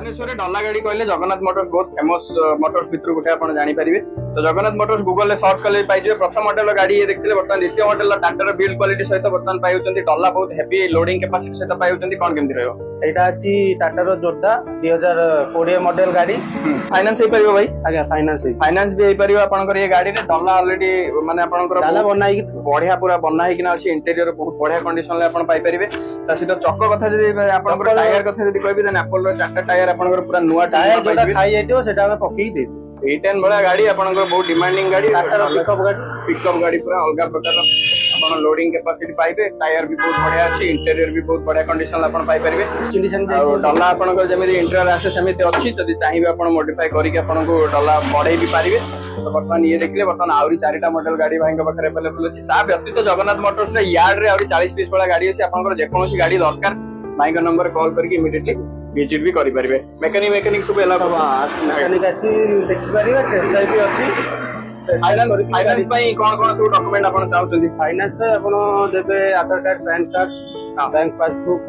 भुवनेश्वर डला गाड़ी कहले जगन्नाथ मोटर्स बहुत फेमस मोटर्स भितर गोटे आप जानीपारे। तो जगन्नाथ मोटर्स गूगल सर्च कले पाइबे। प्रथम मॉडल गाड़ी ये देखते बर्तमान द्वितीय मॉडल टाटार बिल्ड क्वालिटी सहित बर्तमान पाइबे। डला बहुत हेवी लोडिंग कैपेसिटी सहित पाइबे। कौन केमती रहिबो एटा अछि टाटार जोरदा 2020 मॉडल गाड़ी। फाइनेंस हे परिबो भाई? आगे फाइनेंस भी हे परिबो आपनकर ये गाड़ी रे। डला ऑलरेडी माने आपनकर डला बनाई बढ़िया पूरा बना है कि ना अछि। इंटीरियर बहुत बढ़िया कंडीशन ले आपन पाई परिबे। ता सितो चक्क कथा जदी आपनकर टायर कथा जदी कहबी देन एप्पल रो चारटा टायर आपनकर पूरा नुवा टायर जोटा खाई जाइतो सेटा हम पकई दे। 810 बड़ा गाड़ी आपनकर बहुत डिमांडिंग गाड़ी। टाटार पिकअप गाड़ी पूरा अलग प्रकार अपन लोडिंग कैपेसिटी पाइबे। टायर भी बहुत बढ़िया अछि। इंटीरियर भी बहुत बढ़िया कंडीशन आपन पाई परिबे। डला आपनकर जेमिति इंटीरियर आसे सेमिति अछि। जदी चाहिबे आपन मॉडिफाई करी के आपन को डला बढ़ाई भी पारिबे। तो बर्तमान ये देखले बर्तमान आउरी 4टा मॉडल गाड़ी भाई पाखे अवेलेबल अछि। ता व्यतीत जगन्नाथ मोटर्स रे यार्ड रे आउरी 40 पीस वाला गाड़ी अछि। आपनकर जे कोनोसी गाड़ी दरकार भाई का नंबर कॉल करके इमीडिएटली विजिट भी करि परिबे। मैकेनिक सब एला मैकेनिक आसी देखि परिबे। टेस्ट ड्राइव भी अछि। फाइनेंस पई कोन सब डॉक्यूमेंट आपन चाहउछथि? फाइनेंस पे आपन देबे Aadhaar card, PAN card, bank passbook,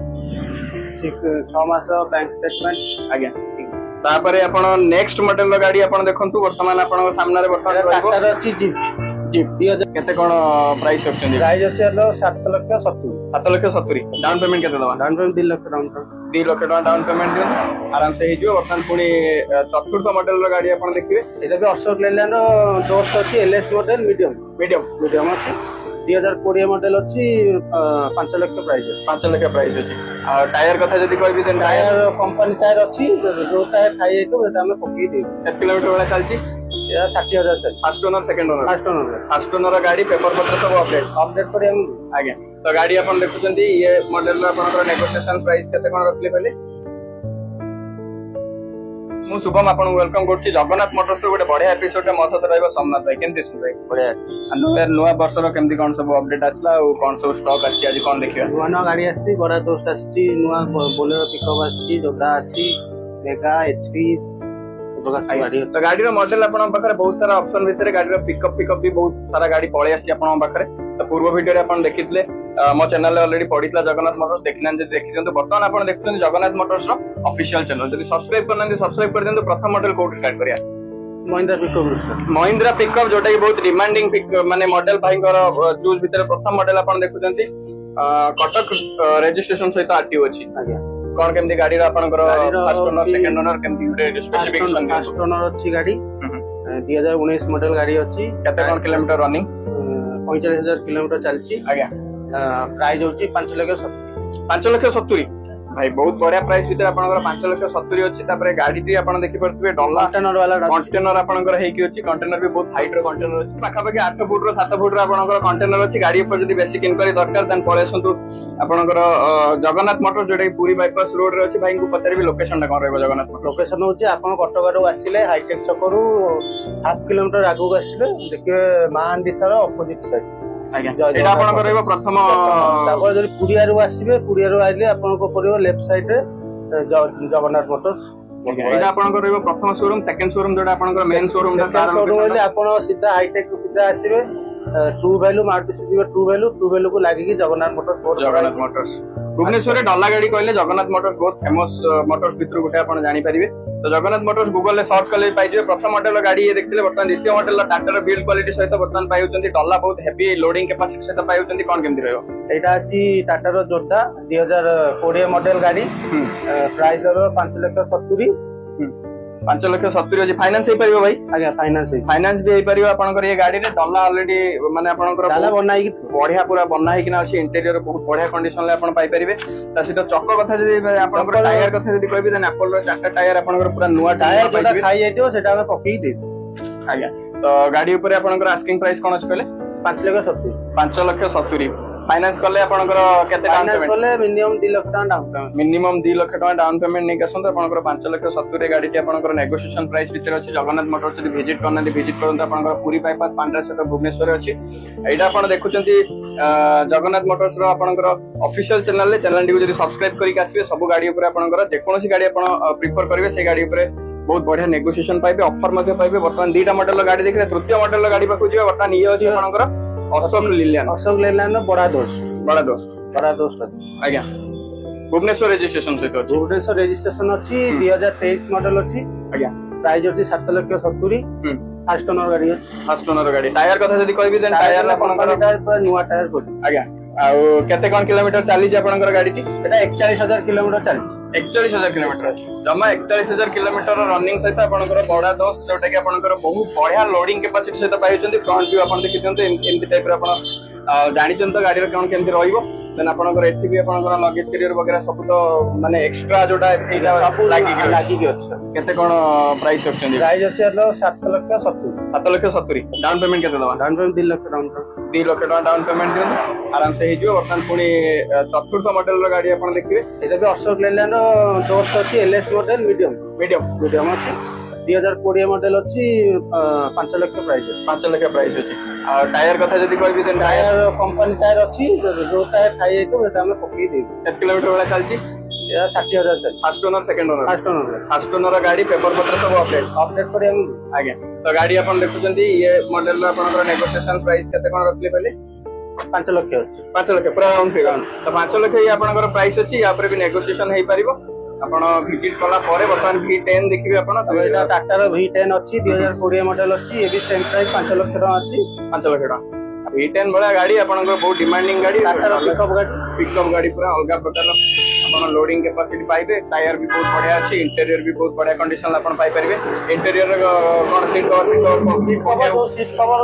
6 मास बैंक स्टेटमेंट। आज्ञा तापरे अपन नेक्स्ट मॉडल गाड़ी अपन देखंतु। वर्तमान अपन सामने रे वर्तमान टाटार अछि जीप 2000 केते कोन प्राइस रखछथि? प्राइस अछि 7,70,000। 7,70,000 डाउन पेमेंट केते दवा? Down payment 2 lakh down payment. 2 lakh टका डाउन पेमेंट दियो आराम से हिजो। वर्तमान पुनी चतुर्थ मॉडल रो गाड़ी अपन देखिबे। एटा भी अशोक लेलैंड रो डोर्स अछि। एलएस मॉडल मीडियम अछि। 2020 मॉडल अछि। 5 लाख प्राइस अछि। 5 लाख प्राइस अछि। आ टायर कथा जदी कहबी देन टायर कंपनी टायर अछि। जो टायर खाई जाइतो सेटा हम पकई दे। 1 किलोमीटर वाला चलची या 60,000 चल। First owner second owner? First owner गाड़ी पेपर पत्र सब अपडेट करी हम। आज्ञा तो गाड़ी अपन देखुचंती ये मॉडल रो आपनकर नेगोशिएशन प्राइस केते कोन रखले पहले? मु शुभम आपन वेलकम करछि जगन्नाथ मोटर्स रो गोटे बढ़िया एपिसोड रे मो साथ रहबो सोमनाथ भाई। केमति सुन भाई? बढ़िया अछि। नुवा वर्ष रो केमति कोन सब अपडेट आसला और कोन सब स्टॉक आछि आज कोन देखिबा? नुवा गाड़ी आछि। बड़ा दोस्त आछि। नुवा बोलेरो पिकअप आछि। जोदा अछि। मेगा एचपी तो गाड़ी रो मॉडल आपन पाखरे बहुत सारा ऑप्शन भितरे गाड़ी रो पिकअप भी बहुत सारा गाड़ी पळे आसी आपन पाखरे। तो पूर्व वीडियो रे आपन देखितले मो चैनल रे ऑलरेडी पडितला जगन्नाथ मोटर्स देखिनान जे देखिजंतु। बर्तमान आपन देखुछन जगन्नाथ मोटर्स रो ऑफिशियल चैनल। जदि सब्सक्राइब करनान सब्सक्राइब कर देंतु। प्रथम मॉडल कोड स्टार्ट करिया महिंद्रा पिकअप जोटा कि बहुत डिमांडिंग माने मॉडल भाई चूज भितर प्रथम मॉडल आपन देखुछंती। कटक रजिस्ट्रेशन सहित आरटीओ अछि। आज्ञा कोन केमती गाड़ी रा आपनकर फर्स्ट ओनर सेकंड ओनर केमती गुटे स्पेसिफिकेशन? फर्स्ट ओनर अछि गाड़ी। 2019 मॉडल गाड़ी अछि। केते कोन किलोमीटर रनिंग? 45,000 किलोमीटर चलछि। आज्ञा प्राइस होछि 5,70,000। 5,70,000 भाई बहुत बढ़िया प्राइस भितर आपनकर 5,70,000 अछि। तापर गाड़ी टी आपन देखि परथबे डला कंटेनर आपनकर हेकी अछि। कंटेनर भी बहुत हाइट रो कंटेनर अछि। पाखा पाखी 8 फुट रो 7 फुट रो आपनकर कंटेनर अछि। गाड़ी ऊपर जदी बेसिक इंक्वायरी दरकार देन पळेसंतु आपनकर जगन्नाथ मोटर जोटा कि पुरी बाईपास रोड रे अछि। भाई को पतारबी लोकेशन टा कोन रहबो? जगन्नाथ मोटर लोकेशन होछि आपन कटक रो आसिले हाईटेक चकरू 1/2 किलोमीटर आगु आसिले देखिबे महांदी थार अपोजिट साइड। आज्ञा एटा आपनकर रहबो प्रथम। तापर जदी पुरिया रो आसीबे पुरिया रो आइले आपन को पड़िबो लेफ्ट साइड रे जगन्नाथ मोटर्स। एटा आपनकर रहबो प्रथम शोरूम। सेकंड शोरूम जोटा आपनकर मेन शोरूम होले आपन सीधा हाईटेक सीधा आसीबे। ट्रू वैल्यू मार्केट सीबे ट्रू वैल्यू को लागि कि जगन्नाथ मोटर्स भुवनेश्वर डला गाड़ी कहले जगन्नाथ मोटर्स बहुत फेमस मोटर्स भितर गोटे आपण जानि परिबे। तो जगन्नाथ मोटर्स गूगल रे सर्च कले पाइबे। प्रथम मॉडल गाड़ी ये देखले बर्तमान द्वितीय मॉडल टाटार बिल्ड क्वालिटी सहित बर्तमान पाइउचंती। डला बहुत हेवी लोडिंग कैपेसिटी सहित पाइउचंती। कोन केमती रहबो? एटा अछि टाटार जोरदा 2020 मॉडल गाड़ी। प्राइस रो 5,70,000। 5,70,000 अछि। फाइनेंस हे परिबो भाई? आज्ञा फाइनेंस भी हे परिबो आपनकर ये गाड़ी रे। डला ऑलरेडी माने आपनकर डला बनाई कि बढ़िया पूरा बना है कि ना अछि। इंटीरियर बहुत बढ़िया कंडीशन ले आपन पाई परिबे। ता सितो चक्क कथा जदी आपनकर टायर कथा जदी कहबी देन एप्पल रो 4टा टायर आपनकर पूरा नुवा टायर जोटा खाई जाइतो सेटा हम पकई दे। आज्ञा तो गाड़ी ऊपर आपनकर आस्किंग प्राइस कोन अछि कहले? 5,70,000। 5,70,000 फाइनेंस कले आपनकर केते डाउन पेमेंट? कले मिनिमम 2 लाख टका डाउन पेमेंट। मिनिमम 2 लाख टका डाउन पेमेंट नै कसंत आपनकर 5,70,000 रे गाड़ी टी आपनकर नेगोशिएशन प्राइस भितर अछि। जगन्नाथ मोटर्स जदी विजिट करना विजिट करंत आपनकर पूरी बाईपास पांड्रा सेक्टर भुवनेश्वर अछि। एटा आपण देखुचंती जगन्नाथ मोटर्स रो आपनकर ऑफिशियल चैनल ले चैनल टी जदी सब्सक्राइब करिक आसीबे सब गाड़ी ऊपर आपनकर जे कोनोसी गाड़ी आपण प्रिफर करिवे से गाड़ी ऊपर बहुत बढ़िया नेगोशिएशन पाइबे। ऑफर मध्ये पाइबे। वर्तमान 2टा मॉडल गाड़ी देखले तृतीय मॉडल गाड़ी पाखु जिवे। वर्तमान ये अछि आपनकर अशोक लेलैंड बड़ा दोस्त। आज्ञा भुवनेश्वर रेजिस्ट्रेशन सहित अछि भुवनेश्वर रेजिस्ट्रेशन अछि 2023 मॉडल अछि आज्ञा प्राइस अछि 7,70,000 फास्ट ओनर गाड़ी अछि फास्ट ओनर गाड़ी टायर कथा जदी कहबी देन टायर आपनकर टायर पूरा नुवा टायर पड़ी आज्ञा आउ केते कोन किलोमीटर चली आपनकर गाड़ी टी एटा 41,000 किलोमीटर चली 41,000 किलोमीटर जमा 41,000 किलोमीटर रनिंग सहित आपनकर बड़ा दोस्त जोटा कि आपनकर बहुत बढ़िया लोडिंग कैपेसिटी सहित पाइछन्ती फ्रंट व्यू आपन देखि दियंते एमती टाइप रे आपन जानिछन तो गाड़ी रे कोन केमती रहइबो देन आपनकर एठी भी आपनकर लगेज कैरियर वगैरह सब तो माने एक्स्ट्रा जोटा एटा लागी के अछि केते कोन प्राइस रखछन्ती प्राइस अछि 7,70,000 7,70,000 डाउन पेमेंट केते दवा down payment 2 lakh down 2 lakh टका डाउन पेमेंट दियंतु आराम से हेजियो वर्तमान पुनी चतुर्थ मॉडल रो गाड़ी आपन देखिबे एटा भी अशोक लेलैंड रो दोस्त अछि एलएस मॉडल मीडियम अछि 2020 मॉडल अछि 5 लाख प्राइस 5 लाख प्राइस अछि आ टायर कथा जदी कहबी देन टायर कंपनी टायर अछि जो टायर खाइ तो एटा हम पकई देबी 7 किलोमीटर वाला चलची या 60,000 चल first owner second owner fast owner गाड़ी पेपर पत्र सब अपडेट करी हम आज्ञा तो गाड़ी अपन देखुचंती ये मॉडल रो आपनकर नेगोशिएशन प्राइस केते कोन रखले पहले 5 लाख अछि 5 लाख पूरा राउंड फिगर तो 5 लाख ये आपनकर प्राइस अछि या पर भी नेगोशिएशन हेई परिबो आपण विजिट कला परे वर्तमान V10 देखिबे आपण तो एटा टाटा रो V10 अछि 2020 मॉडल अछि ए भी सेम प्राइस 5 लाख टका अछि 5 लाख टका V10 बड़ा गाड़ी आपनकर बहुत डिमांडिंग गाड़ी टाटा रो पिकअप गाड़ी पूरा अलगा प्रकार आपण लोडिंग कैपेसिटी पाइबे टायर भी बहुत बढ़िया अछि इंटीरियर भी बहुत बढ़िया कंडीशन आपण पाई परिबे इंटीरियर कोन सीट कवर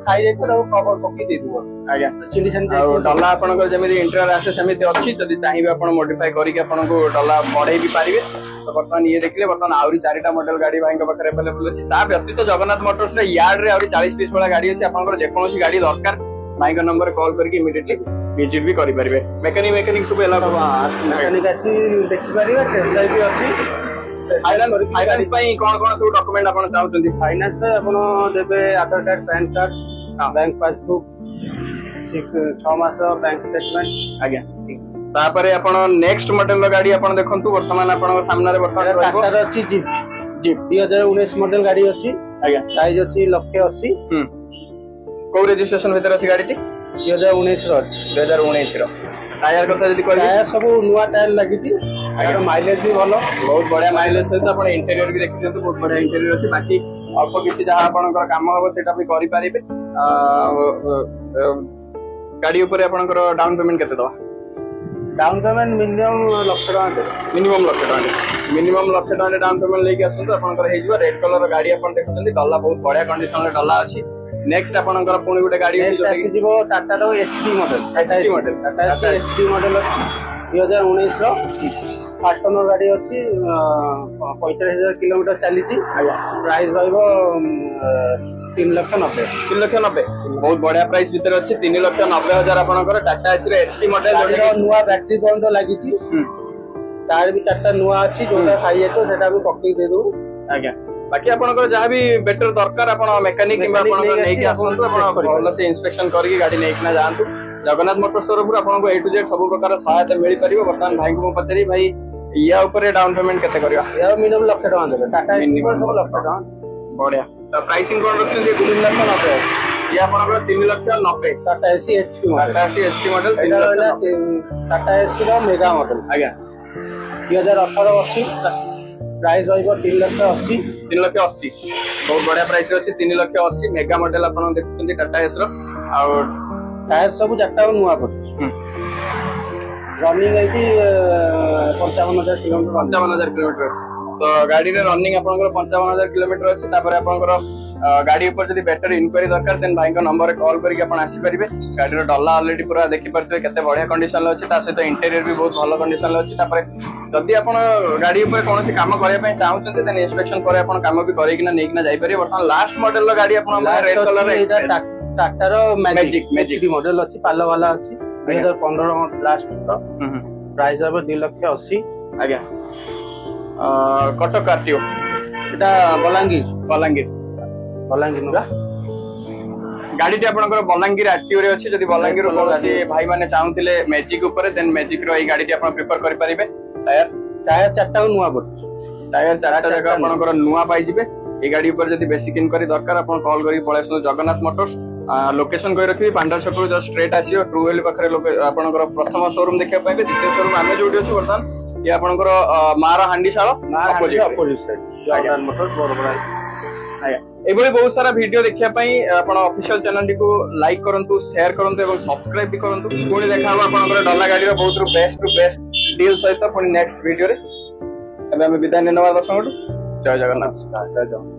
खाई जाय तो कवर पकई दे दिबो आज्ञा चिली छन डला आपनकर जेमिति इंटीरियर आसे सेमिति अछि जदी चाहिबे आपण मॉडिफाई करी के आपण को डला बढ़ाई भी पारिबे तो वर्तमान ये देखले वर्तमान आउरी 4टा मॉडल गाड़ी भाई के पाखरे अवेलेबल अछि ता व्यतीत जगन्नाथ मोटर्स रे यार्ड रे आउरी 40 पीस वाला गाड़ी अछि आपनकर जे कोनोसी गाड़ी दरकार भाई का नंबर कॉल करके इमीडिएटली विजिट भी करि परिबे मैकेनिक सब एला मैकेनिक आसी देखि परिबे टेस्ट ड्राइव भी अछि फाइनांस पई कोन कोन सब डॉक्यूमेंट आपण चाहउछन्ती फाइनांस रे आपण देबे Aadhaar card PAN card bank passbook 6 मास बैंक स्टेटमेंट आज्ञा तापरे आपण नेक्स्ट मॉडल रो गाड़ी आपण देखंतु वर्तमान आपण सामने रे वर्तमान रहइबो टाटा अछि जीप 2019 मॉडल गाड़ी अछि आज्ञा प्राइस अछि 1,80,000 को रजिस्ट्रेशन भीतर अछि गाड़ी टी 2019 रो अछि 2019 रो टायर कथा जदी कहबी टायर सब नुवा टायर लागि छी आरो माइलेज भी भलो बहुत बढ़िया माइलेज सहित आपण इंटीरियर भी देखि दियंतु बहुत बढ़िया इंटीरियर अछि बाकी अल्प किसी जहां आपनकर काम हबो सेटा भी करि पारिबे गाड़ी ऊपर आपनकर डाउन पेमेंट केते दवा डाउन पेमेंट मिनिमम 1,00,000 टका दे मिनिमम 1,00,000 टका डाउन पेमेंट लेके आसंतु आपनकर हे जिवो रेड कलर गाड़ी आपण देखुचंदी डला बहुत बढ़िया कंडीशन रे डला अछि नेक्स्ट आपनकर पुणी गुटे गाड़ी अछि जोटा कि जीवो टाटा रो HD model Tata HD model अछि 2019 रो फास्ट ओनर गाड़ी अछि 45,000 किलोमीटर चली छी प्राइस रहइबो 3,90,000 3,90,000 बहुत बढ़िया प्राइस भीतर अछि 3,90,000 आपनकर टाटा एसी रे एचडी मॉडल जोटा नुवा बैटरी बंद लागि छी तार भी चारटा नुवा अछि जोटा खाइ तो सेटा भी पक्की दे दउ आज्ञा बाकी आपनकर जहां भी बेटर दरकार आपण मेकानिक किबा आपनकर नै कि आसंतु आपण भलो से इंस्पेक्शन करके गाड़ी नै किना जानतु जगन्नाथ मोटर्स तरफ आपण को ए टू जेड सब प्रकार सहायता मिली परिबो वर्तमान भाई को पचरी भाई या ऊपर डाउन पेमेंट केते करबा या मिनिमम 1,00,000 टका देबे टाटा मिनिमम 1,00,000 टका बढ़िया तो प्राइसिंग कोन रखछन जे 3,90,000 या आपनकर 3,90,000 Tata AC HD model Tata AC HD model एटा रहला टाटा एसी रो मेगा मॉडल आज्ञा 2018 80 प्राइस रहइबो 3,80,000 3,80,000 बहुत बढ़िया प्राइस अछि 3,80,000 मेगा मॉडल आपण देखुछन्ती टाटा एस रो आ टायर सब जट्टा नुवा पड़छ रनिंग है कि 55,000 किलोमीटर 55,000 किलोमीटर तो गाड़ी रे रनिंग आपनकर 55,000 किलोमीटर अछि तापर आपनकर गाड़ी ऊपर जदी बेटर इंक्वायरी दरकार देन भाई का नंबर कॉल करके आपण आसी परिबे गाड़ी रो डल्ला ऑलरेडी पूरा देखि परते केते बढ़िया कंडीशन ल अछि ता सहित इंटीरियर भी बहुत भलो कंडीशन ल अछि तापर जदी आपण गाड़ी ऊपर कोनोसी काम करय पय चाहुचंते देन इंस्पेक्शन करे आपण काम भी करे किना नै किना जाई परिबे वर्तमान लास्ट मॉडल रो गाड़ी आपण रेड कलर रे टाटा रो मैजिक मॉडल अछि पालो वाला अछि 2015 लास्ट रो प्राइस अब 2,80,000 आज्ञा कटक आरटीओ एटा बलांगीर नुगा गाड़ी आपनकर बलांगीर आरटीओ रे अछि जदी बलांगीर रो कोनोसी भाई माने चाहुतिले मैजिक ऊपर देन मैजिक रो ए गाड़ी आपण प्रिफर करि परिबे टायर चारटा नुवा पड़छ टायर चारटा जगह आपनकर नुवा पाई जिबे ए गाड़ी ऊपर जदी बेसिक इनक्वायरी दरकार आपण कॉल करी पळेसनो जगन्नाथ मोटर्स लोकेशन कही रखी पांडा छक जस्ट स्ट्रेट आसियो ट्रू व्याली पाखरे आपनकर प्रथम शोरूम देखिया पाइबे द्वितीय शोरूम आमे जोडी अछि वर्तमान ये आपनकर मार हांडीशाଳ अपोजिट साइड जॉर्डन मोटर्स बरबरा आज्ञा एभली बहुत सारा वीडियो देखिया पई आपण ऑफिशियल चैनल को लाइक करंतु शेयर करंतु एवं सब्सक्राइब भी करंतु पुणी देखा हम आपनकर डला गाड़ी रो बहुत रु बेस्ट डील सहित पुणी नेक्स्ट वीडियो रे एबे हम विदाय नेनवा दर्शक जय जगन्नाथ।